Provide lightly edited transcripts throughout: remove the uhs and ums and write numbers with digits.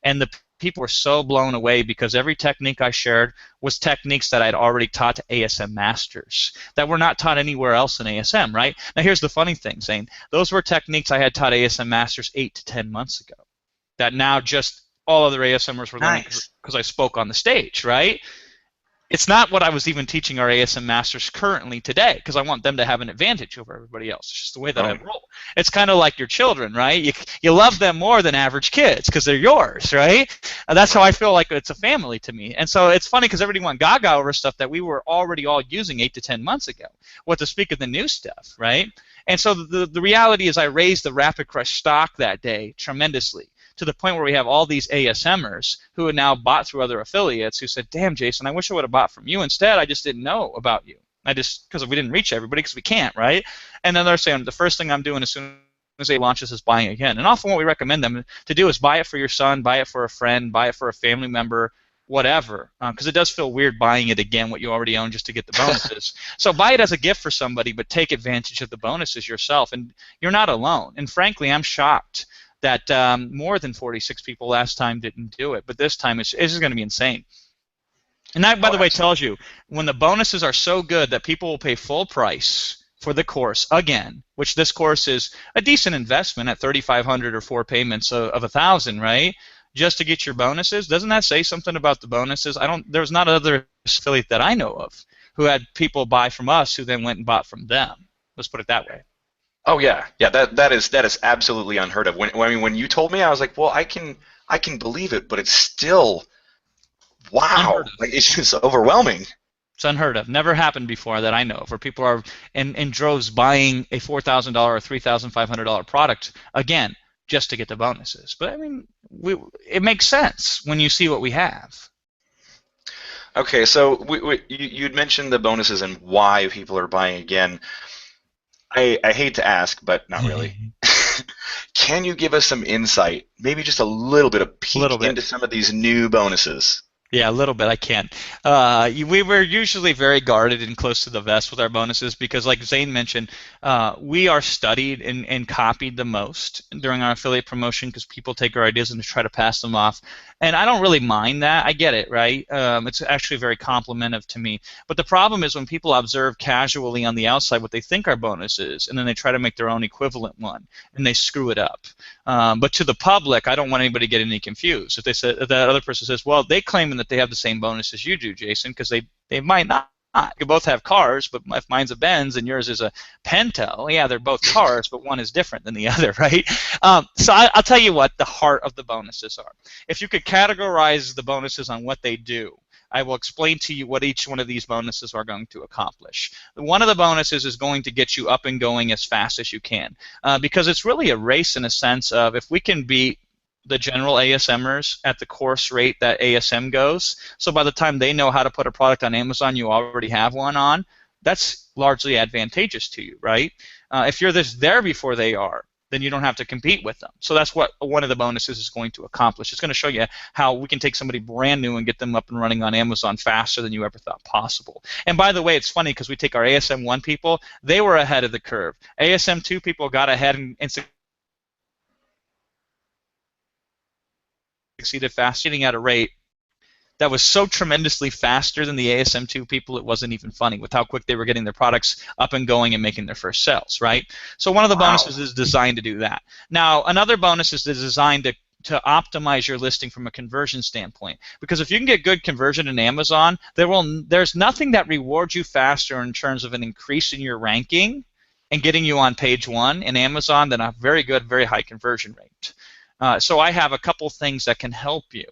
And the people were so blown away because every technique I shared was techniques that I'd already taught to ASM Masters that were not taught anywhere else in ASM, right? Now here's the funny thing, Zane. Those were techniques I had taught ASM Masters 8 to 10 months ago that now just all other ASMers were learning Nice. because I spoke on the stage, right? It's not what I was even teaching our ASM Masters currently today because I want them to have an advantage over everybody else. It's just the way that I Oh, roll. It's kind of like your children, right? You love them more than average kids because they're yours, right? And that's how I feel like it's a family to me. And so it's funny because everybody went gaga over stuff that we were already all using 8 to 10 months ago. What to speak of the new stuff, right? And so the reality is I raised the Rapid Crush stock that day tremendously, to the point where we have all these ASMers who had now bought through other affiliates who said, damn, Jason, I wish I would have bought from you. Instead, I just didn't know about you. Because we didn't reach everybody because we can't, right? And then they're saying, the first thing I'm doing as soon as they launches is buying again. And often what we recommend them to do is buy it for your son, buy it for a friend, buy it for a family member, whatever, because it does feel weird buying it again, what you already own, just to get the bonuses. So buy it as a gift for somebody, but take advantage of the bonuses yourself. And you're not alone. And frankly, I'm shocked that more than 46 people last time didn't do it, but this time it's going to be insane. And that, by the way, tells you when the bonuses are so good that people will pay full price for the course again, which this course is a decent investment at $3,500 or 4 payments of $1,000, right? Just to get your bonuses. Doesn't that say something about the bonuses? There's not another affiliate that I know of who had people buy from us who then went and bought from them. Let's put it that way. oh yeah, yeah. That is absolutely unheard of. When you told me, I was like, well, I can believe it, but it's still wow. Like it's just overwhelming. It's unheard of. Never happened before that I know of, where people are in droves buying a $4,000 or $3,500 product again just to get the bonuses. But I mean, it makes sense when you see what we have. Okay, so you'd mentioned the bonuses and why people are buying again. I hate to ask, but not really. Can you give us some insight, maybe just a little bit of peek into some of these new bonuses? Yeah, a little bit. I can. We were usually very guarded and close to the vest with our bonuses because, like Zane mentioned, we are studied and copied the most during our affiliate promotion because people take our ideas and try to pass them off. And I don't really mind that. I get it, right? It's actually very complimentary to me. But the problem is when people observe casually on the outside what they think our bonus is, and then they try to make their own equivalent one, and they screw it up. But to the public, I don't want anybody getting any confused. If that other person says, well, they claim that they have the same bonus as you do, Jason, because they might not. You both have cars, but if mine's a Benz and yours is a Pinto, yeah, they're both cars, but one is different than the other, right? So I'll tell you what the heart of the bonuses are. If you could categorize the bonuses on what they do, I will explain to you what each one of these bonuses are going to accomplish. One of the bonuses is going to get you up and going as fast as you can, because it's really a race in a sense of if we can beat the general ASMers at the course rate that ASM goes. So by the time they know how to put a product on Amazon, you already have one on. That's largely advantageous to you, right? If you're there before they are, then you don't have to compete with them. So that's what one of the bonuses is going to accomplish. It's going to show you how we can take somebody brand new and get them up and running on Amazon faster than you ever thought possible. And by the way, it's funny because we take our ASM 1 people, they were ahead of the curve. ASM 2 people got ahead and succeeded fast, getting at a rate that was so tremendously faster than the ASM2 people, it wasn't even funny with how quick they were getting their products up and going and making their first sales, right? So one of the bonuses is designed to do that. Now, another bonus is designed to optimize your listing from a conversion standpoint. Because if you can get good conversion in Amazon, there's nothing that rewards you faster in terms of an increase in your ranking and getting you on page 1 in Amazon than a very good, very high conversion rate. So I have a couple things that can help you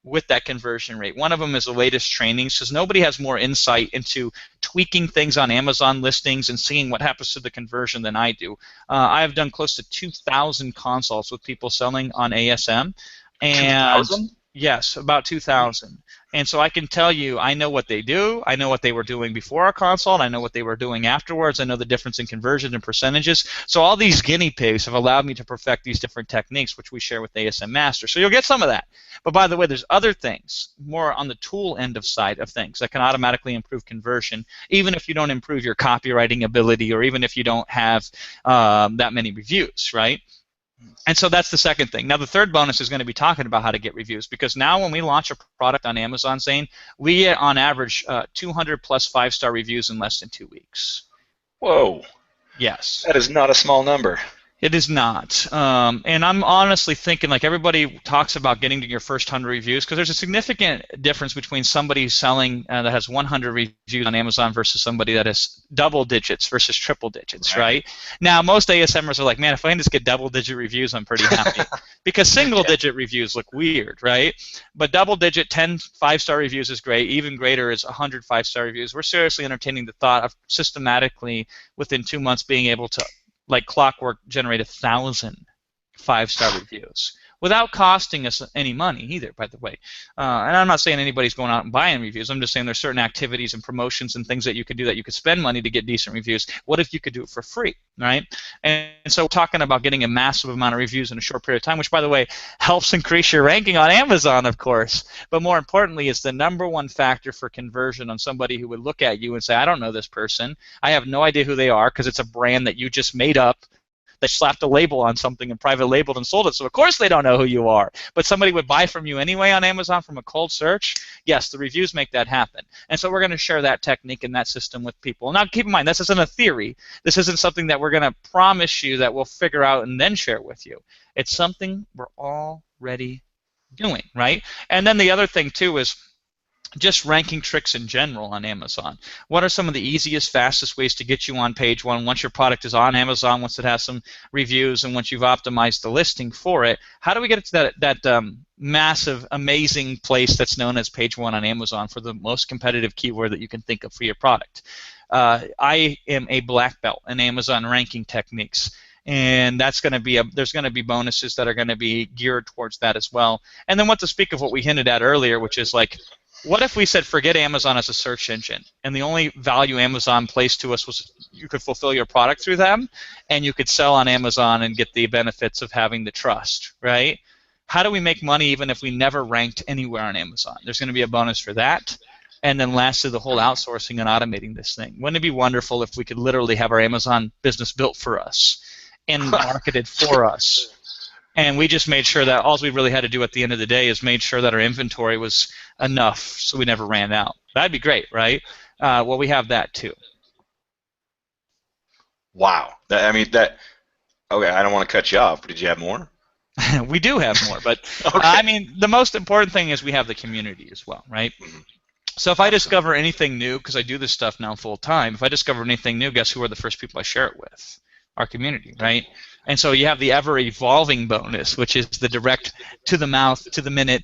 with that conversion rate. One of them is the latest trainings, because nobody has more insight into tweaking things on Amazon listings and seeing what happens to the conversion than I do. I have done close to 2,000 consults with people selling on ASM. And 2,000? Yes, about 2,000. And so I can tell you, I know what they do. I know what they were doing before our consult. I know what they were doing afterwards. I know the difference in conversion and percentages. So all these guinea pigs have allowed me to perfect these different techniques, which we share with ASM Masters. So you'll get some of that. But by the way, there's other things, more on the tool end of side of things, that can automatically improve conversion, even if you don't improve your copywriting ability or even if you don't have that many reviews, right? And so that's the second thing. Now, the third bonus is going to be talking about how to get reviews, because now when we launch a product on Amazon, Zane, we get on average 200 plus 5-star reviews in less than 2 weeks. Whoa, Yes. that is not a small number. It is not. And I'm honestly thinking, like, everybody talks about getting to your first 100 reviews, because there's a significant difference between somebody selling that has 100 reviews on Amazon versus somebody that has double digits versus triple digits, right? Now, most ASMers are like, man, if I can just get double-digit reviews, I'm pretty happy. Because single-digit reviews look weird, right? But double-digit 10 5-star reviews is great. Even greater is 100 5-star reviews. We're seriously entertaining the thought of systematically, within 2 months, being able to, like clockwork, generate 1,000 5-star reviews without costing us any money either, by the way. And I'm not saying anybody's going out and buying reviews. I'm just saying there's certain activities and promotions and things that you could do that you could spend money to get decent reviews. What if you could do it for free, right? And so we're talking about getting a massive amount of reviews in a short period of time, which, by the way, helps increase your ranking on Amazon, of course. But more importantly, it's the number one factor for conversion on somebody who would look at you and say, I don't know this person. I have no idea who they are, because it's a brand that you just made up. They slapped a label on something and private labeled and sold it, so of course they don't know who you are. But somebody would buy from you anyway on Amazon from a cold search. Yes, the reviews make that happen. And so we're going to share that technique and that system with people. Now, keep in mind, this isn't a theory. This isn't something that we're going to promise you that we'll figure out and then share with you. It's something we're already doing, right? And then the other thing, too, is just ranking tricks in general on Amazon. What are some of the easiest, fastest ways to get you on page one once your product is on Amazon, once it has some reviews, and once you've optimized the listing for it? How do we get it to that massive, amazing place that's known as page one on Amazon for the most competitive keyword that you can think of for your product? I am a black belt in Amazon ranking techniques. And that's going to be there's going to be bonuses that are going to be geared towards that as well. And then what to speak of what we hinted at earlier, which is like, what if we said forget Amazon as a search engine, and the only value Amazon placed to us was you could fulfill your product through them, and you could sell on Amazon and get the benefits of having the trust, right? How do we make money even if we never ranked anywhere on Amazon? There's going to be a bonus for that. And then lastly, the whole outsourcing and automating this thing. Wouldn't it be wonderful if we could literally have our Amazon business built for us and marketed for us? And we just made sure that all we really had to do at the end of the day is made sure that our inventory was enough so we never ran out. That'd be great, right? Well, we have that too. Wow. Okay, I don't want to cut you off, but did you have more? We do have more, but Okay. I mean, the most important thing is we have the community as well, right? So if I discover anything new, because I do this stuff now full time, if I discover anything new, guess who are the first people I share it with? Our community, right? And so you have the ever-evolving bonus, which is the direct, to-the-mouth, to-the-minute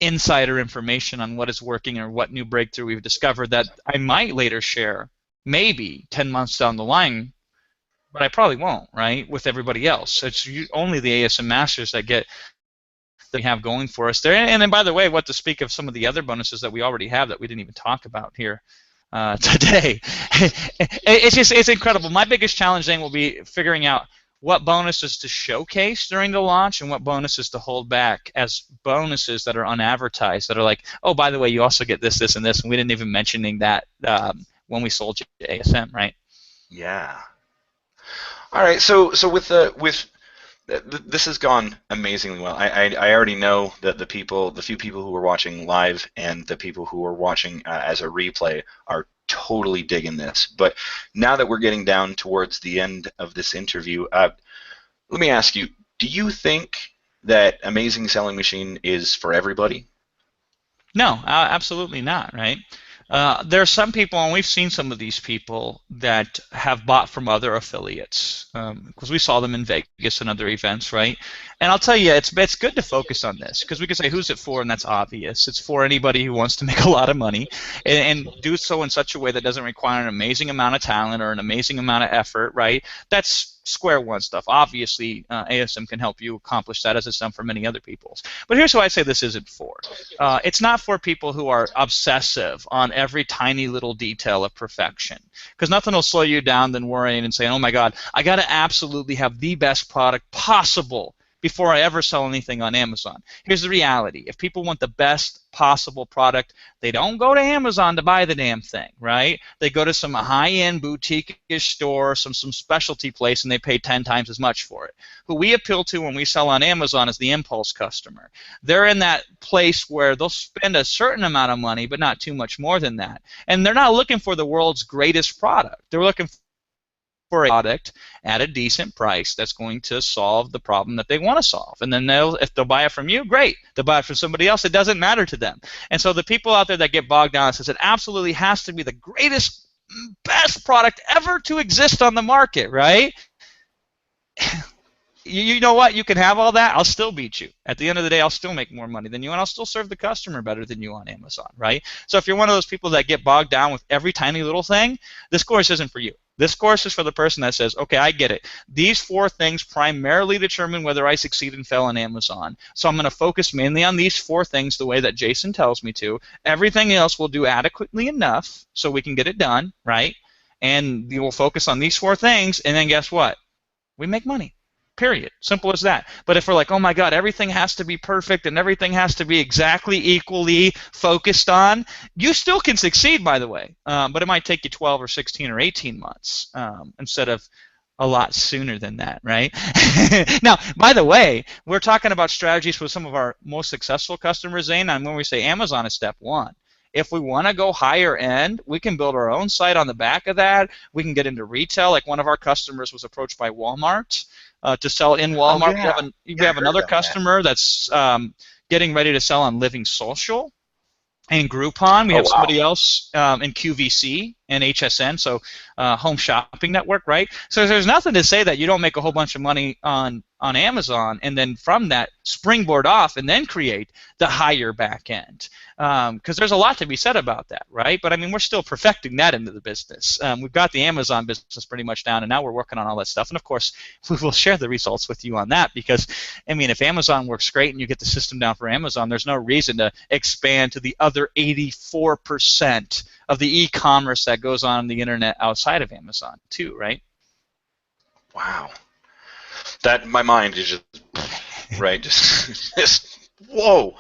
insider information on what is working or what new breakthrough we've discovered that I might later share, maybe 10 months down the line, but I probably won't, right, with everybody else. It's only the ASM Masters that we have going for us there. And then, by the way, what to speak of some of the other bonuses that we already have that we didn't even talk about here today. It's incredible. My biggest challenge then will be figuring out what bonuses to showcase during the launch and what bonuses to hold back as bonuses that are unadvertised, that are like, oh, by the way, you also get this, this, and this, and we didn't even mention that when we sold you to ASM, right? Yeah. All right. So this has gone amazingly well. I already know that the few people who are watching live and the people who are watching as a replay are totally digging this. But now that we're getting down towards the end of this interview, let me ask you, do you think that Amazing Selling Machine is for everybody? No, absolutely not, right? There are some people, and we've seen some of these people that have bought from other affiliates, because we saw them in Vegas and other events, right? And I'll tell you, it's good to focus on this, because we can say, who's it for, and that's obvious. It's for anybody who wants to make a lot of money and do so in such a way that doesn't require an amazing amount of talent or an amazing amount of effort, right? That's square one stuff. Obviously, ASM can help you accomplish that, as it's done for many other people. But here's who I say this isn't for. It's not for people who are obsessive on every tiny little detail of perfection, because nothing will slow you down than worrying and saying, oh my God, I got to absolutely have the best product possible before I ever sell anything on Amazon. Here's the reality. If people want the best possible product, they don't go to Amazon to buy the damn thing, right? They go to some high-end boutique-ish store, some specialty place, and they pay 10 times as much for it. Who we appeal to when we sell on Amazon is the impulse customer. They're in that place where they'll spend a certain amount of money, but not too much more than that. And they're not looking for the world's greatest product. They're looking for a product at a decent price that's going to solve the problem that they want to solve. And then if they'll buy it from you, great. They'll buy it from somebody else, it doesn't matter to them. And so the people out there that get bogged down and says it absolutely has to be the greatest, best product ever to exist on the market, right? You know what? You can have all that. I'll still beat you. At the end of the day, I'll still make more money than you, and I'll still serve the customer better than you on Amazon, right? So if you're one of those people that get bogged down with every tiny little thing, this course isn't for you. This course is for the person that says, okay, I get it. These 4 things primarily determine whether I succeed and fail on Amazon. So I'm going to focus mainly on these 4 things the way that Jason tells me to. Everything else will do adequately enough so we can get it done, right? And you will focus on these 4 things, and then guess what? We make money. Period. Simple as that. But if we're like, oh my God, everything has to be perfect and everything has to be exactly equally focused on, you still can succeed, by the way. But it might take you 12 or 16 or 18 months instead of a lot sooner than that, right? Now, by the way, we're talking about strategies for some of our most successful customers, Zane, and when we say Amazon is step 1. If we want to go higher end, we can build our own site on the back of that. We can get into retail. Like one of our customers was approached by Walmart to sell in Walmart. Oh, yeah. We have another customer that's getting ready to sell on Living Social and Groupon. We have somebody else in QVC and HSN, so Home Shopping Network, right? So there's nothing to say that you don't make a whole bunch of money on Amazon and then from that springboard off and then create the higher back end. Because there's a lot to be said about that, right? But I mean, we're still perfecting that into the business. We've got the Amazon business pretty much down, and now we're working on all that stuff. And of course, we will share the results with you on that because, I mean, if Amazon works great and you get the system down for Amazon, there's no reason to expand to the other 84% of the e-commerce that goes on the internet outside of Amazon too, right? Wow. That my mind is just right, just whoa.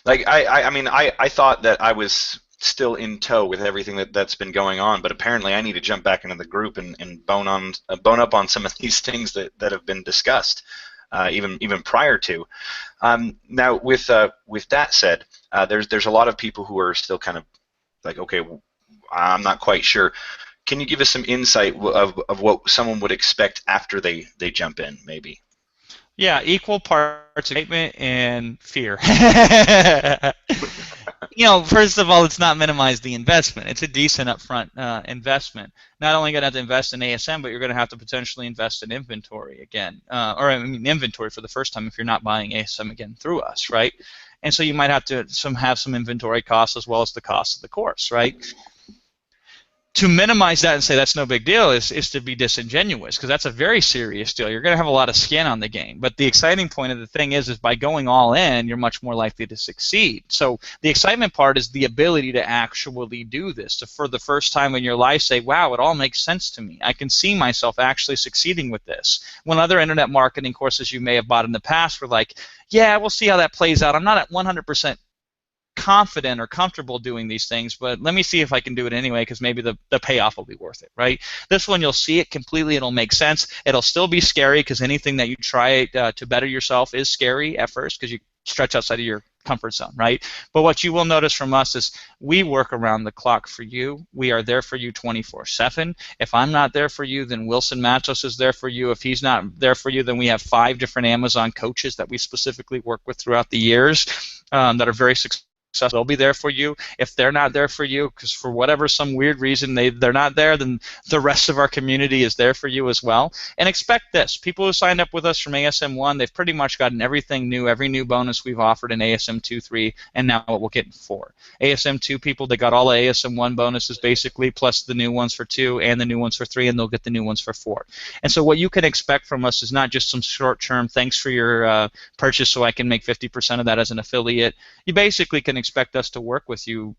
Like I mean I thought that I was still in tow with everything that's been going on, but apparently I need to jump back into the group and bone up on some of these things that have been discussed, even prior to. Now with that said, there's a lot of people who are still kind of like, okay, I'm not quite sure. Can you give us some insight of what someone would expect after they jump in, maybe? Yeah, equal parts excitement and fear. First of all, let's not minimize the investment. It's a decent upfront investment. Not only going to have to invest in ASM, but you're going to have to potentially invest in inventory again, inventory for the first time if you're not buying ASM again through us, right? And so you might have to have some inventory costs as well as the cost of the course, right? To minimize that and say that's no big deal is to be disingenuous, because that's a very serious deal. You're going to have a lot of skin on the game. But the exciting point of the thing is by going all in, you're much more likely to succeed. So the excitement part is the ability to actually do this, to for the first time in your life say, wow, it all makes sense to me. I can see myself actually succeeding with this. When other internet marketing courses you may have bought in the past were like, yeah, we'll see how that plays out. I'm not at 100% confident or comfortable doing these things, but let me see if I can do it anyway because maybe the payoff will be worth it, right? This one you'll see it completely, it'll make sense. It'll still be scary because anything that you try to better yourself is scary at first because you stretch outside of your comfort zone, right? But what you will notice from us is we work around the clock for you. We are there for you 24/7. If I'm not there for you, then Wilson Matos is there for you. If he's not there for you, then we have 5 different Amazon coaches that we specifically work with throughout the years that are very successful. They'll be there for you. If they're not there for you, because for whatever some weird reason they're not there, then the rest of our community is there for you as well. And expect this. People who signed up with us from ASM 1, they've pretty much gotten everything new, every new bonus we've offered in ASM 2, 3, and now what we'll get in 4. ASM 2 people, they got all the ASM 1 bonuses basically, plus the new ones for 2 and the new ones for 3, and they'll get the new ones for 4. And so what you can expect from us is not just some short-term, thanks for your purchase so I can make 50% of that as an affiliate. You basically can expect us to work with you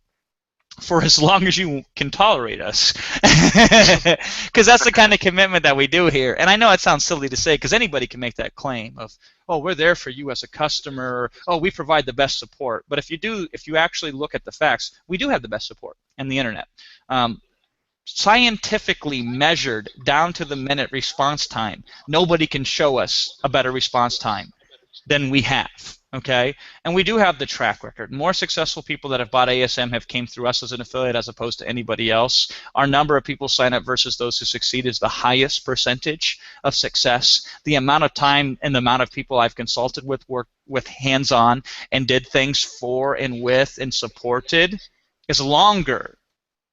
for as long as you can tolerate us. Because that's the kind of commitment that we do here. And I know it sounds silly to say, because anybody can make that claim of, oh, we're there for you as a customer, or, oh, we provide the best support. But if you actually look at the facts, we do have the best support and the internet. Scientifically measured down to the minute response time, nobody can show us a better response time than we have. Okay, and we do have the track record. More successful people that have bought ASM have came through us as an affiliate as opposed to anybody else. Our number of people sign up versus those who succeed is the highest percentage of success. The amount of time and the amount of people I've consulted with, worked with hands-on, and did things for and with and supported is longer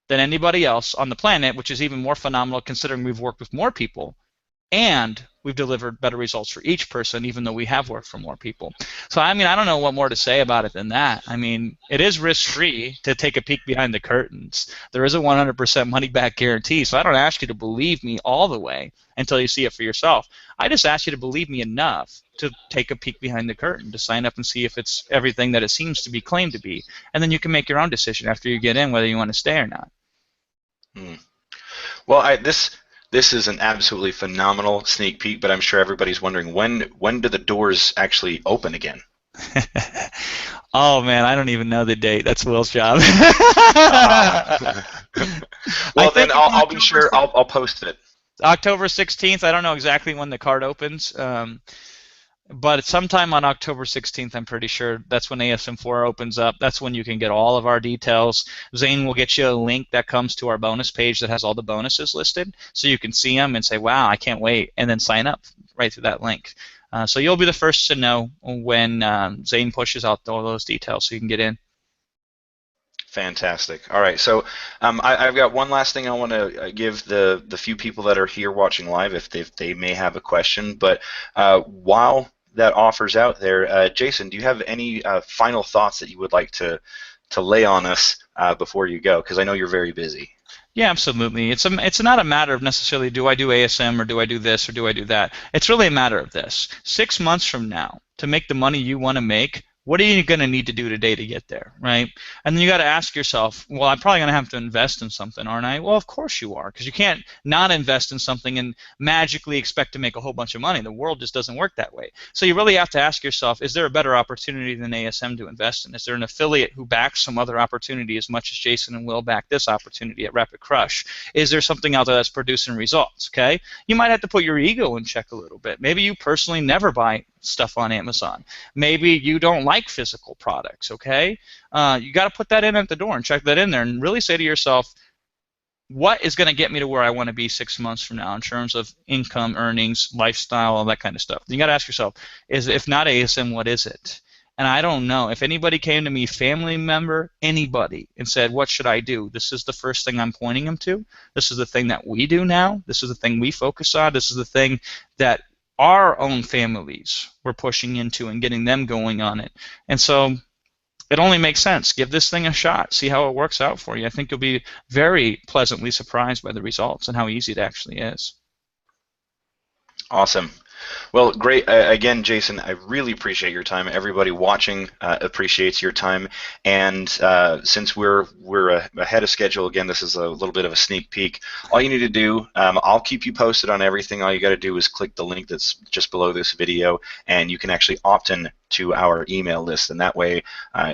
than anybody else on the planet, which is even more phenomenal considering we've worked with more people and we've delivered better results for each person, even though we have worked for more people. So, I mean, I don't know what more to say about it than that. I mean, it is risk-free to take a peek behind the curtains. There is a 100% money-back guarantee, so I don't ask you to believe me all the way until you see it for yourself. I just ask you to believe me enough to take a peek behind the curtain, to sign up and see if it's everything that it seems to be claimed to be. And then you can make your own decision after you get in whether you want to stay or not. Well, this is an absolutely phenomenal sneak peek, but I'm sure everybody's wondering when do the doors actually open again? Oh man, I don't even know the date. That's Will's job. Well, then I'll be sure I'll post it. October 16th. I don't know exactly when the card opens, but sometime on October 16th, I'm pretty sure that's when ASM4 opens up. That's when you can get all of our details. Zane will get you a link that comes to our bonus page that has all the bonuses listed, so you can see them and say, wow, I can't wait, and then sign up right through that link. So you'll be the first to know when Zane pushes out all those details so you can get in. Fantastic. All right, so I've got one last thing I want to give the few people that are here watching live if they may have a question. But while that offer's out there, Jason, do you have any final thoughts that you would like to lay on us before you go? Because I know you're very busy. Yeah, absolutely. It's not a matter of necessarily do I do ASM or do I do this or do I do that. It's really a matter of this. 6 months from now, to make the money you want to make, what are you going to need to do today to get there, right? And then you got to ask yourself, well, I'm probably going to have to invest in something, aren't I? Well, of course you are, because you can't not invest in something and magically expect to make a whole bunch of money. The world just doesn't work that way. So you really have to ask yourself, is there a better opportunity than ASM to invest in? Is there an affiliate who backs some other opportunity as much as Jason and Will back this opportunity at Rapid Crush? Is there something out there that's producing results, okay? You might have to put your ego in check a little bit. Maybe you personally never buy stuff on Amazon. Maybe you don't like physical products, okay? You got to put that in at the door and check that in there and really say to yourself, what is going to get me to where I want to be 6 months from now in terms of income, earnings, lifestyle, all that kind of stuff? You got to ask yourself, if not ASM, what is it? And I don't know. If anybody came to me, family member, anybody, and said, what should I do? This is the first thing I'm pointing them to. This is the thing that we do now. This is the thing we focus on. This is the thing that our own families were pushing into and getting them going on it. And so it only makes sense. Give this thing a shot. See how it works out for you. I think you'll be very pleasantly surprised by the results and how easy it actually is. Awesome. Well, great. Again, Jason, I really appreciate your time. Everybody watching appreciates your time. And since we're ahead of schedule, again, this is a little bit of a sneak peek. All you need to do, I'll keep you posted on everything. All you got to do is click the link that's just below this video, and you can actually opt in to our email list. And that way,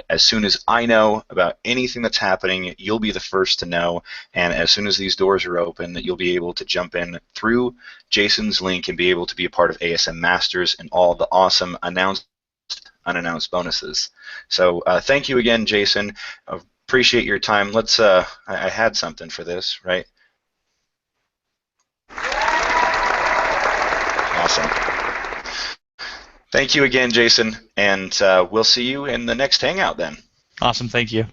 as soon as I know about anything that's happening, you'll be the first to know. And as soon as these doors are open, you'll be able to jump in through Jason's link and be able to be a part of ASM Masters and all the awesome announced, unannounced bonuses. So thank you again, Jason. Appreciate your time. Let's. I had something for this, right? Awesome. Thank you again, Jason, and we'll see you in the next Hangout then. Awesome. Thank you.